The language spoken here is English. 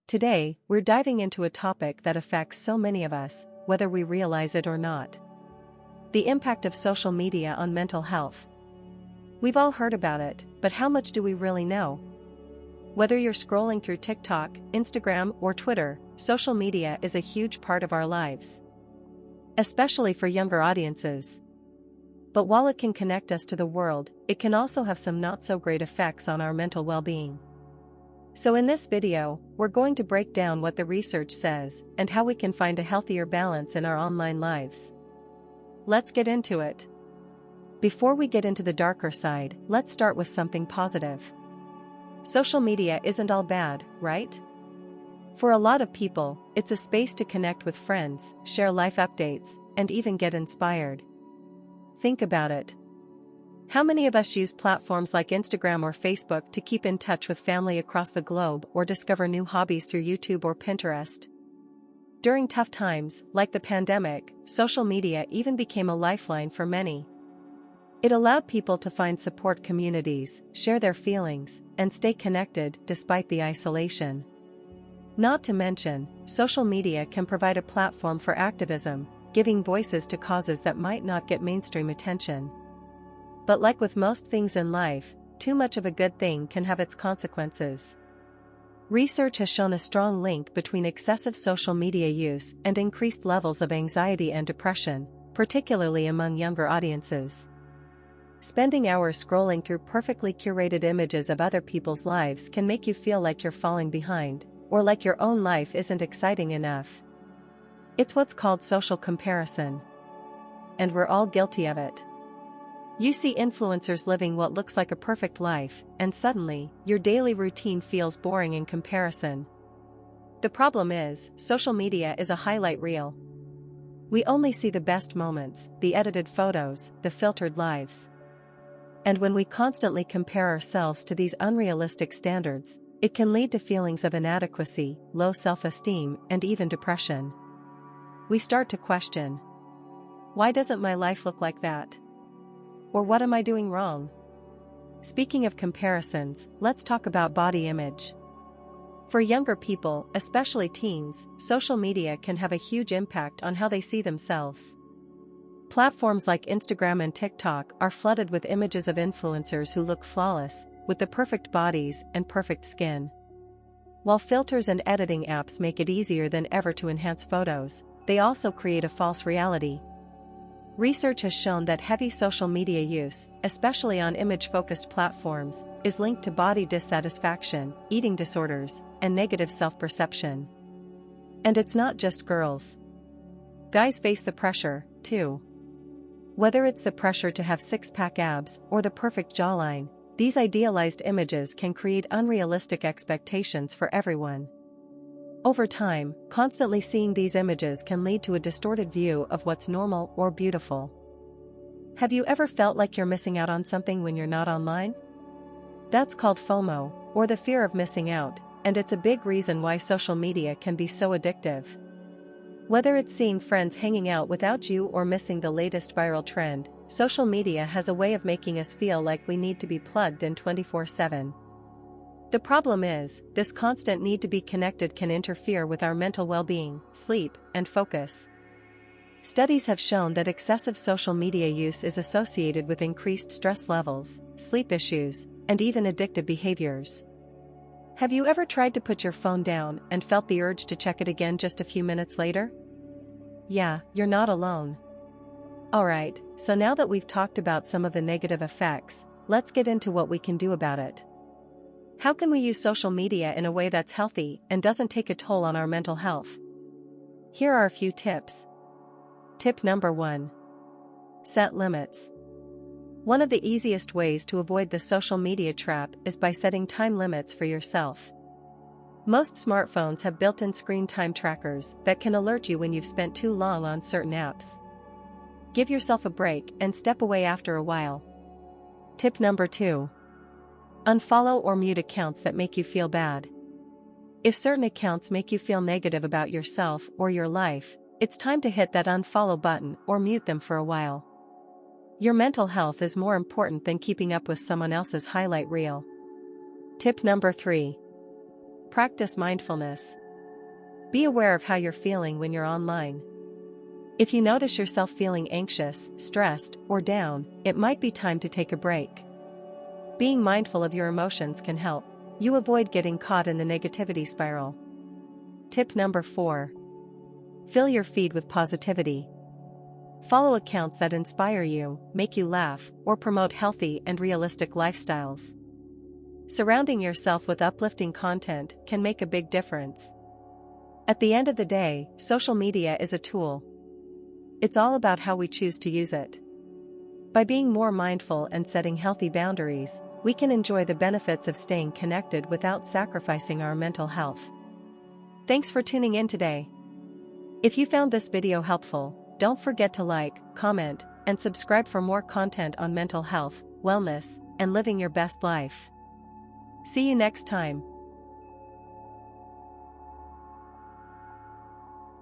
Today, we're diving into a topic that affects so many of us, whether we realize it or not. The impact of social media on mental health. We've all heard about it, but how much do we really know? Whether you're scrolling through TikTok, Instagram, or Twitter, social media is a huge part of our lives. Especially for younger audiences. But while it can connect us to the world, it can also have some not-so-great effects on our mental well-being. So in this video, we're going to break down what the research says and how we can find a healthier balance in our online lives. Let's get into it. Before we get into the darker side, let's start with something positive. Social media isn't all bad, right? For a lot of people, it's a space to connect with friends, share life updates, and even get inspired. Think about it. How many of us use platforms like Instagram or Facebook to keep in touch with family across the globe or discover new hobbies through YouTube or Pinterest? During tough times, like the pandemic, social media even became a lifeline for many. It allowed people to find support communities, share their feelings, and stay connected despite the isolation. Not to mention, social media can provide a platform for activism, giving voices to causes that might not get mainstream attention. But like with most things in life, too much of a good thing can have its consequences. Research has shown a strong link between excessive social media use and increased levels of anxiety and depression, particularly among younger audiences. Spending hours scrolling through perfectly curated images of other people's lives can make you feel like you're falling behind, or like your own life isn't exciting enough. It's what's called social comparison. And we're all guilty of it. You see influencers living what looks like a perfect life, and suddenly, your daily routine feels boring in comparison. The problem is, social media is a highlight reel. We only see the best moments, the edited photos, the filtered lives. And when we constantly compare ourselves to these unrealistic standards, it can lead to feelings of inadequacy, low self-esteem, and even depression. We start to question, why doesn't my life look like that? Or what am I doing wrong? Speaking of comparisons, let's talk about body image. For younger people, especially teens, social media can have a huge impact on how they see themselves. Platforms like Instagram and TikTok are flooded with images of influencers who look flawless, with the perfect bodies and perfect skin. While filters and editing apps make it easier than ever to enhance photos, they also create a false reality. Research has shown that heavy social media use, especially on image-focused platforms, is linked to body dissatisfaction, eating disorders, and negative self-perception. And it's not just girls. Guys face the pressure, too. Whether it's the pressure to have six-pack abs or the perfect jawline, these idealized images can create unrealistic expectations for everyone. Over time, constantly seeing these images can lead to a distorted view of what's normal or beautiful. Have you ever felt like you're missing out on something when you're not online? That's called FOMO, or the fear of missing out, and it's a big reason why social media can be so addictive. Whether it's seeing friends hanging out without you or missing the latest viral trend, social media has a way of making us feel like we need to be plugged in 24/7. The problem is, this constant need to be connected can interfere with our mental well-being, sleep, and focus. Studies have shown that excessive social media use is associated with increased stress levels, sleep issues, and even addictive behaviors. Have you ever tried to put your phone down and felt the urge to check it again just a few minutes later? Yeah, you're not alone. Alright, so now that we've talked about some of the negative effects, let's get into what we can do about it. How can we use social media in a way that's healthy and doesn't take a toll on our mental health? Here are a few tips. Tip number 1. Set limits. One of the easiest ways to avoid the social media trap is by setting time limits for yourself. Most smartphones have built-in screen time trackers that can alert you when you've spent too long on certain apps. Give yourself a break and step away after a while. Tip number 2. Unfollow or mute accounts that make you feel bad. If certain accounts make you feel negative about yourself or your life, it's time to hit that unfollow button or mute them for a while. Your mental health is more important than keeping up with someone else's highlight reel. Tip number 3. Practice mindfulness. Be aware of how you're feeling when you're online. If you notice yourself feeling anxious, stressed, or down, it might be time to take a break. Being mindful of your emotions can help you avoid getting caught in the negativity spiral. Tip number 4. Fill your feed with positivity. Follow accounts that inspire you, make you laugh, or promote healthy and realistic lifestyles. Surrounding yourself with uplifting content can make a big difference. At the end of the day, social media is a tool. It's all about how we choose to use it. By being more mindful and setting healthy boundaries, we can enjoy the benefits of staying connected without sacrificing our mental health. Thanks for tuning in today. If you found this video helpful, don't forget to like, comment, and subscribe for more content on mental health, wellness, and living your best life. See you next time.